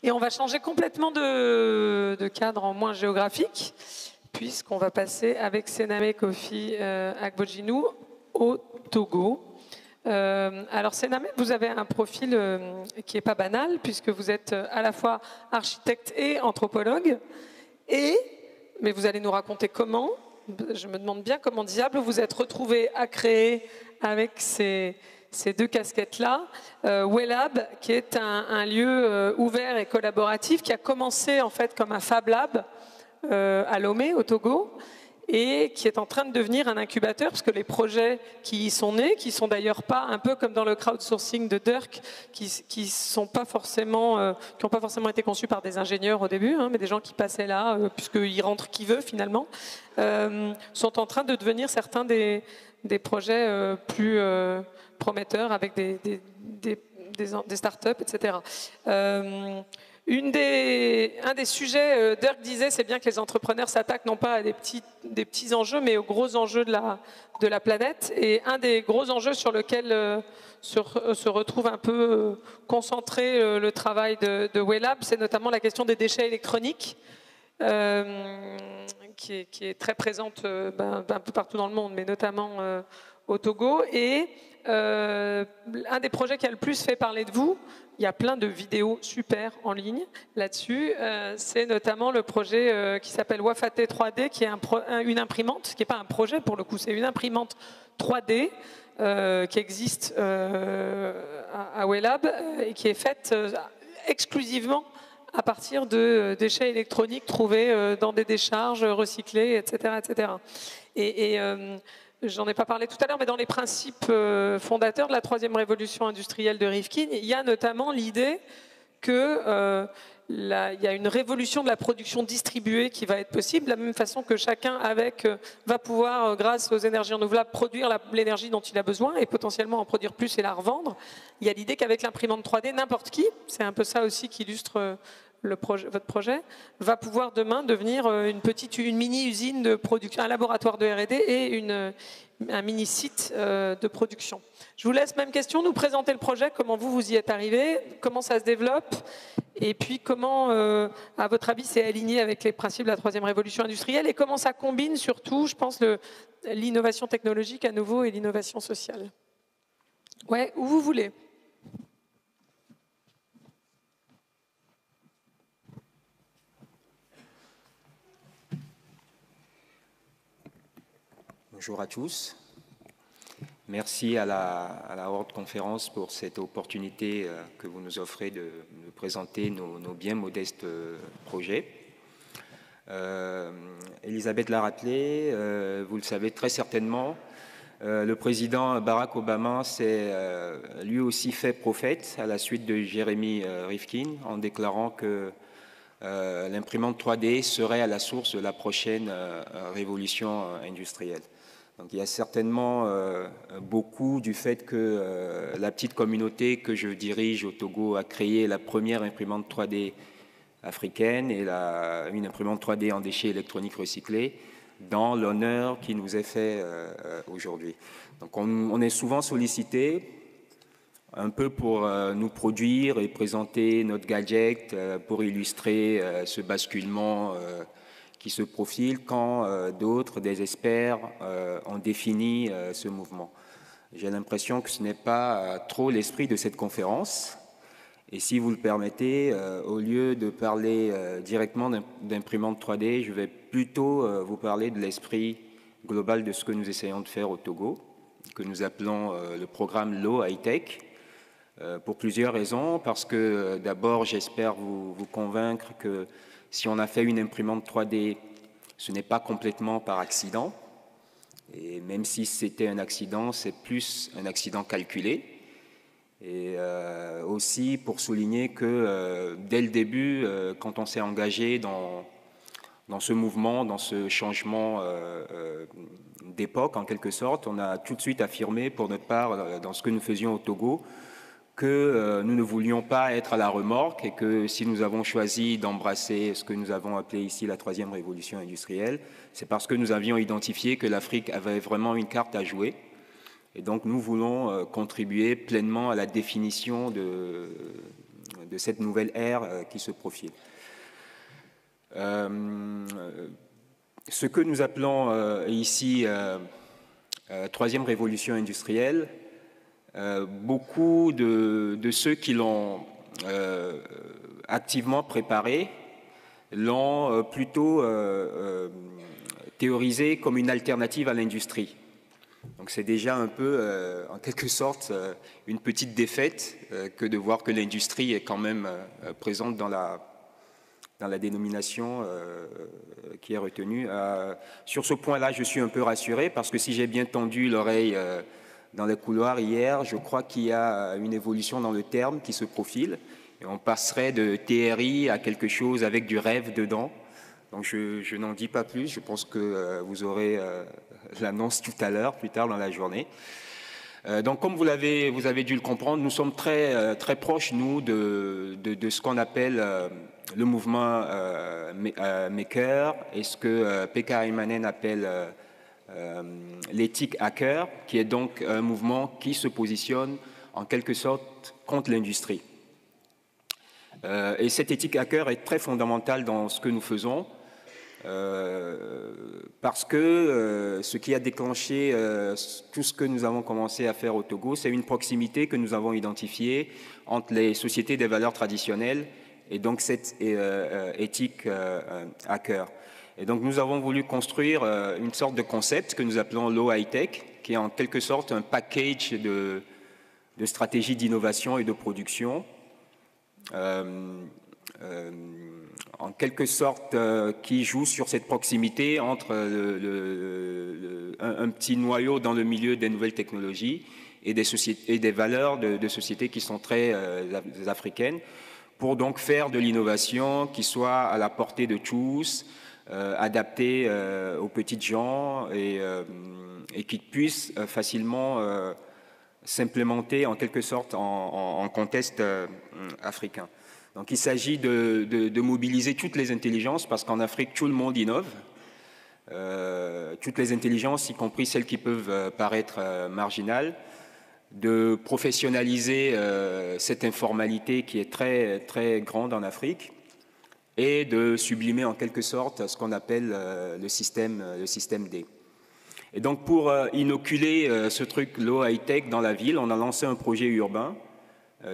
Et on va changer complètement de cadre en moins géographique, puisqu'on va passer avec Sename Kofi Agbojinou au Togo. Alors Sename, vous avez un profil qui n'est pas banal, puisque vous êtes à la fois architecte et anthropologue, mais vous allez nous raconter comment. Je me demande bien comment diable vous êtes retrouvé à créer avec ces deux casquettes-là, WELAB, qui est un lieu ouvert et collaboratif, qui a commencé en fait comme un Fab Lab à Lomé, au Togo, et qui est en train de devenir un incubateur, parce que les projets qui y sont nés, qui sont d'ailleurs pas, un peu comme dans le crowdsourcing de Dirk, qui n'ont pas forcément été conçus par des ingénieurs au début, hein, mais des gens qui passaient là, puisqu'ils rentrent qui veut finalement, sont en train de devenir certains des projets plus prometteurs avec des startups, etc. Un des sujets, Dirk disait, c'est bien que les entrepreneurs s'attaquent non pas à des petits enjeux, mais aux gros enjeux de la planète. Et un des gros enjeux sur lequel se retrouve un peu concentré le travail de WELAB, c'est notamment la question des déchets électroniques, qui est très présente un peu partout dans le monde, mais notamment au Togo. Et un des projets qui a le plus fait parler de vous, il y a plein de vidéos super en ligne là-dessus, c'est notamment le projet qui s'appelle Wafate 3D, qui est une imprimante, qui n'est pas un projet pour le coup, c'est une imprimante 3D qui existe à WELAB et qui est faite exclusivement à partir de déchets électroniques trouvés dans des décharges recyclées, etc. etc. Et j'en ai pas parlé tout à l'heure, mais dans les principes fondateurs de la troisième révolution industrielle de Rifkin, il y a notamment l'idée qu'il y a une révolution de la production distribuée qui va être possible, de la même façon que chacun va pouvoir, grâce aux énergies renouvelables, produire l'énergie dont il a besoin et potentiellement en produire plus et la revendre. Il y a l'idée qu'avec l'imprimante 3D, n'importe qui, c'est un peu ça aussi qui illustre votre projet, va pouvoir demain devenir une mini-usine de production, un laboratoire de R&D et un mini-site de production. Je vous laisse, même question, nous présenter le projet, comment vous y êtes arrivé, comment ça se développe, et puis comment, à votre avis, c'est aligné avec les principes de la troisième révolution industrielle, et comment ça combine surtout, je pense, l'innovation technologique à nouveau et l'innovation sociale. Ouais, où vous voulez. Bonjour à tous. Merci à la World Conference pour cette opportunité que vous nous offrez de présenter nos bien modestes projets. Elisabeth l'a rappelé, vous le savez très certainement, le président Barack Obama s'est lui aussi fait prophète à la suite de Jeremy Rifkin en déclarant que l'imprimante 3D serait à la source de la prochaine révolution industrielle. Donc il y a certainement beaucoup du fait que la petite communauté que je dirige au Togo a créé la première imprimante 3D africaine et une imprimante 3D en déchets électroniques recyclés dans l'honneur qui nous est fait aujourd'hui. Donc on est souvent sollicité un peu pour nous produire et présenter notre gadget pour illustrer ce basculement qui se profile quand d'autres, des experts, ont défini ce mouvement. J'ai l'impression que ce n'est pas trop l'esprit de cette conférence. Et si vous le permettez, au lieu de parler directement d'imprimante 3D, je vais plutôt vous parler de l'esprit global de ce que nous essayons de faire au Togo, que nous appelons le programme Low High Tech, pour plusieurs raisons. Parce que d'abord, j'espère vous convaincre que si on a fait une imprimante 3D, ce n'est pas complètement par accident. Et même si c'était un accident, c'est plus un accident calculé. Et aussi pour souligner que dès le début, quand on s'est engagé dans ce mouvement, dans ce changement d'époque en quelque sorte, on a tout de suite affirmé pour notre part, dans ce que nous faisions au Togo, que nous ne voulions pas être à la remorque et que si nous avons choisi d'embrasser ce que nous avons appelé ici la troisième révolution industrielle, c'est parce que nous avions identifié que l'Afrique avait vraiment une carte à jouer. Et donc nous voulons contribuer pleinement à la définition cette nouvelle ère qui se profile. Ce que nous appelons ici troisième révolution industrielle, beaucoup de ceux qui l'ont activement préparé l'ont plutôt théorisé comme une alternative à l'industrie. Donc c'est déjà un peu, en quelque sorte, une petite défaite que de voir que l'industrie est quand même présente dans la dénomination qui est retenue. Sur ce point-là, je suis un peu rassuré parce que si j'ai bien tendu l'oreille dans les couloirs hier, je crois qu'il y a une évolution dans le terme qui se profile. Et on passerait de TRI à quelque chose avec du rêve dedans. Donc je n'en dis pas plus, je pense que vous aurez l'annonce tout à l'heure, plus tard dans la journée. Donc comme vous avez dû le comprendre, nous sommes très proches, nous, de ce qu'on appelle le mouvement Maker et ce que Pekka Immonen appelle l'éthique hacker, qui est donc un mouvement qui se positionne en quelque sorte contre l'industrie. Et cette éthique hacker est très fondamentale dans ce que nous faisons. Parce que ce qui a déclenché tout ce que nous avons commencé à faire au Togo, c'est une proximité que nous avons identifiée entre les sociétés des valeurs traditionnelles et donc cette éthique hacker. Et donc nous avons voulu construire une sorte de concept que nous appelons Low High Tech, qui est en quelque sorte un package de stratégies d'innovation et de production. En quelque sorte qui joue sur cette proximité entre un petit noyau dans le milieu des nouvelles technologies et des valeurs de sociétés qui sont très africaines, pour donc faire de l'innovation qui soit à la portée de tous, adaptée aux petites gens et qui puisse facilement s'implémenter en quelque sorte en contexte africain. Donc il s'agit de mobiliser toutes les intelligences, parce qu'en Afrique, tout le monde innove. Toutes les intelligences, y compris celles qui peuvent paraître marginales, de professionnaliser cette informalité qui est très grande en Afrique et de sublimer en quelque sorte ce qu'on appelle le système D. Et donc pour inoculer ce truc low high-tech dans la ville, on a lancé un projet urbain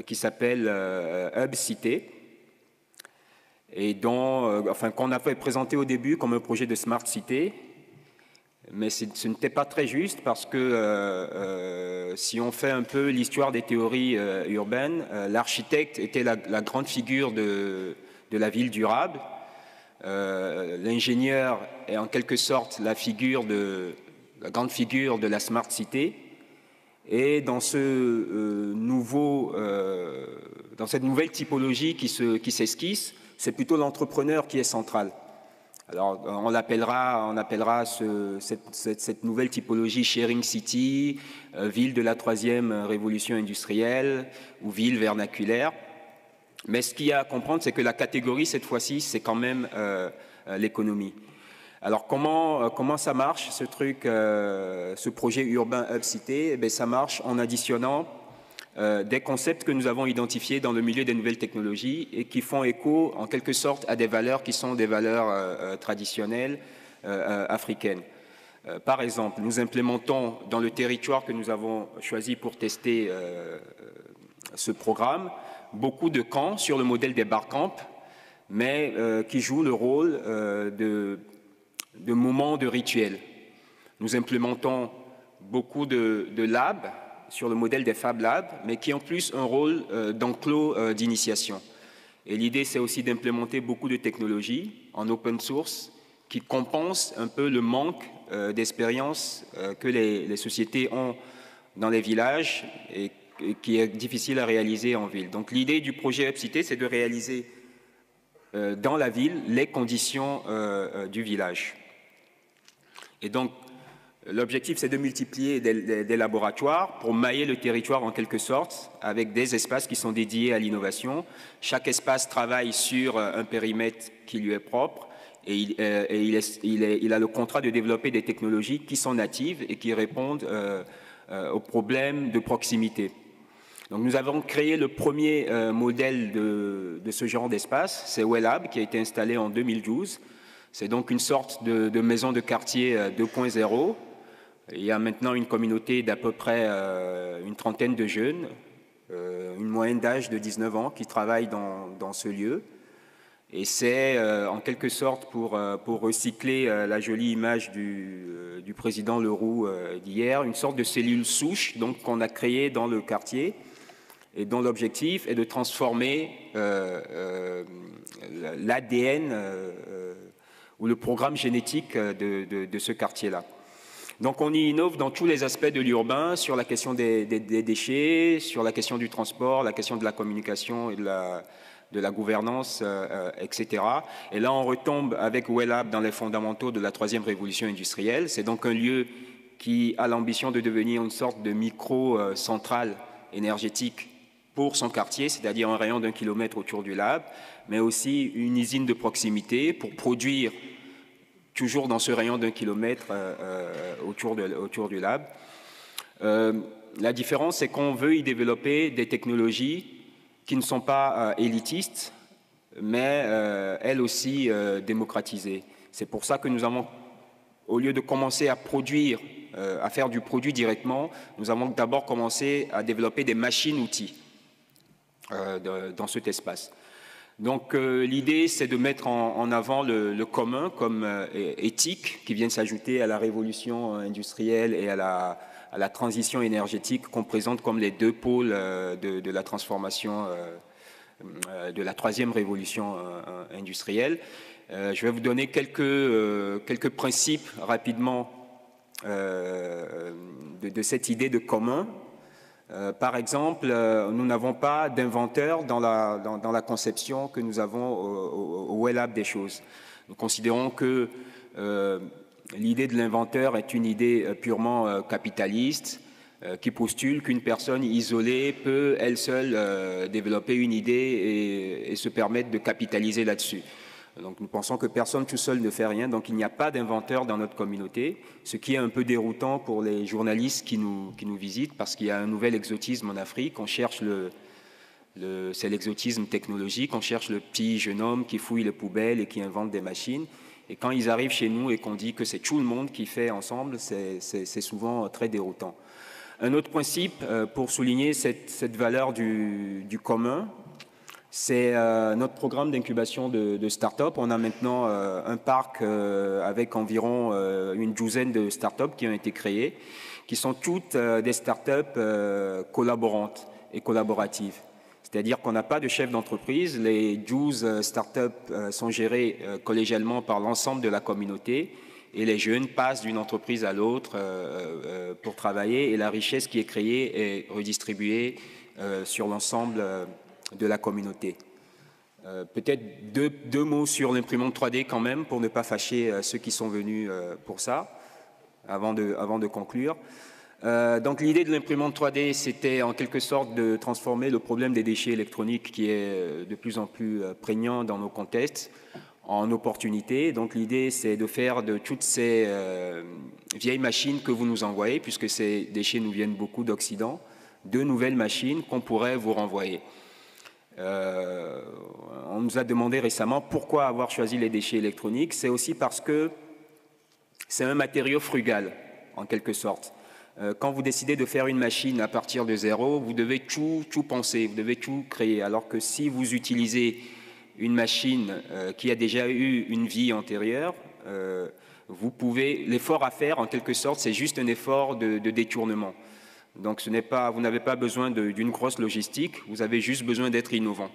qui s'appelle Hub Cité, et qu'on a fait présenter au début comme un projet de Smart Cité, mais ce n'était pas très juste parce que si on fait un peu l'histoire des théories urbaines, l'architecte était la grande figure de la ville durable, l'ingénieur est en quelque sorte la grande figure de la Smart Cité. Et dans cette nouvelle typologie qui s'esquisse, c'est plutôt l'entrepreneur qui est central. Alors on appellera cette nouvelle typologie Sharing City, ville de la troisième révolution industrielle ou ville vernaculaire. Mais ce qu'il y a à comprendre, c'est que la catégorie cette fois-ci, c'est quand même l'économie. Alors comment ça marche ce truc, ce projet urbain Hub Cité? Eh bien, ça marche en additionnant des concepts que nous avons identifiés dans le milieu des nouvelles technologies et qui font écho en quelque sorte à des valeurs qui sont des valeurs traditionnelles africaines. Par exemple, nous implémentons dans le territoire que nous avons choisi pour tester ce programme beaucoup de camps sur le modèle des barcamps, mais qui jouent le rôle de moments de rituels. Nous implémentons beaucoup de labs sur le modèle des Fab Labs, mais qui ont plus un rôle d'enclos d'initiation. Et l'idée, c'est aussi d'implémenter beaucoup de technologies en open source qui compensent un peu le manque d'expérience que les sociétés ont dans les villages et qui est difficile à réaliser en ville. Donc l'idée du projet Hub Cité, c'est de réaliser dans la ville les conditions du village. Et donc, l'objectif, c'est de multiplier des laboratoires pour mailler le territoire en quelque sorte, avec des espaces qui sont dédiés à l'innovation. Chaque espace travaille sur un périmètre qui lui est propre et il a le contrat de développer des technologies qui sont natives et qui répondent aux problèmes de proximité. Donc nous avons créé le premier modèle de ce genre d'espace, c'est Wellab, qui a été installé en 2012. C'est donc une sorte de maison de quartier 2.0. Il y a maintenant une communauté d'à peu près une trentaine de jeunes, une moyenne d'âge de 19 ans qui travaillent dans ce lieu. Et c'est en quelque sorte pour recycler la jolie image du président Leroux d'hier, une sorte de cellule souche donc, qu'on a créée dans le quartier et dont l'objectif est de transformer l'ADN ou le programme génétique de ce quartier-là. Donc on y innove dans tous les aspects de l'urbain, sur la question des déchets, sur la question du transport, la question de la communication et de la gouvernance, etc. Et là, on retombe avec Wellab dans les fondamentaux de la troisième révolution industrielle. C'est donc un lieu qui a l'ambition de devenir une sorte de micro-centrale énergétique pour son quartier, c'est-à-dire un rayon d'1 kilomètre autour du lab, mais aussi une usine de proximité pour produire, toujours dans ce rayon d'1 kilomètre autour du lab. La différence, c'est qu'on veut y développer des technologies qui ne sont pas élitistes, mais elles aussi démocratisées. C'est pour ça que nous avons, au lieu de commencer à produire, à faire du produit directement, nous avons d'abord commencé à développer des machines-outils dans cet espace. Donc l'idée, c'est de mettre en avant le commun comme éthique qui vient s'ajouter à la révolution industrielle et à la transition énergétique qu'on présente comme les deux pôles de la transformation de la troisième révolution industrielle. Je vais vous donner quelques principes rapidement de cette idée de commun. Par exemple, nous n'avons pas d'inventeur dans la conception que nous avons au Wellab des choses. Nous considérons que l'idée de l'inventeur est une idée purement capitaliste qui postule qu'une personne isolée peut, elle seule, développer une idée et se permettre de capitaliser là-dessus. Donc nous pensons que personne tout seul ne fait rien, donc il n'y a pas d'inventeur dans notre communauté, ce qui est un peu déroutant pour les journalistes qui nous visitent, parce qu'il y a un nouvel exotisme en Afrique. On cherche c'est l'exotisme technologique, on cherche le petit jeune homme qui fouille les poubelles et qui invente des machines. Et quand ils arrivent chez nous et qu'on dit que c'est tout le monde qui fait ensemble, c'est souvent très déroutant. Un autre principe pour souligner cette valeur du commun, c'est notre programme d'incubation de start-up. On a maintenant un parc avec environ une douzaine de start-up qui ont été créées, qui sont toutes des start-up collaborantes et collaboratives. C'est-à-dire qu'on n'a pas de chef d'entreprise. Les 12 start-up sont gérées collégialement par l'ensemble de la communauté et les jeunes passent d'une entreprise à l'autre pour travailler et la richesse qui est créée est redistribuée sur l'ensemble de la communauté. Peut-être deux mots sur l'imprimante 3D quand même, pour ne pas fâcher ceux qui sont venus pour ça, avant de conclure. Donc l'idée de l'imprimante 3D, c'était en quelque sorte de transformer le problème des déchets électroniques qui est de plus en plus prégnant dans nos contextes en opportunité. Donc l'idée, c'est de faire de toutes ces vieilles machines que vous nous envoyez, puisque ces déchets nous viennent beaucoup d'Occident, de nouvelles machines qu'on pourrait vous renvoyer. On nous a demandé récemment pourquoi avoir choisi les déchets électroniques. C'est aussi parce que c'est un matériau frugal, en quelque sorte. Quand vous décidez de faire une machine à partir de zéro, vous devez tout penser, vous devez tout créer. Alors que si vous utilisez une machine qui a déjà eu une vie antérieure, vous pouvez, l'effort à faire, en quelque sorte, c'est juste un effort de détournement. Donc vous n'avez pas besoin d'une grosse logistique, vous avez juste besoin d'être innovant.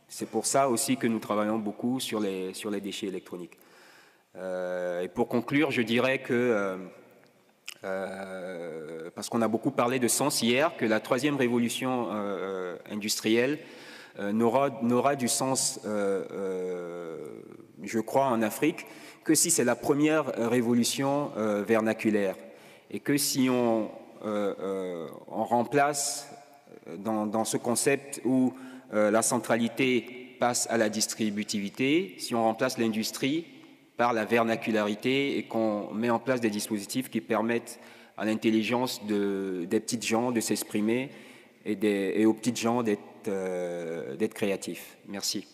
C'est pour ça aussi que nous travaillons beaucoup sur les déchets électroniques. Et pour conclure, je dirais que, parce qu'on a beaucoup parlé de sens hier, que la troisième révolution industrielle n'aura du sens, je crois, en Afrique, que si c'est la première révolution vernaculaire. Et que si on remplace dans ce concept où la centralité passe à la distributivité, si on remplace l'industrie par la vernacularité et qu'on met en place des dispositifs qui permettent à l'intelligence des petites gens de s'exprimer et aux petites gens d'être créatifs. Merci.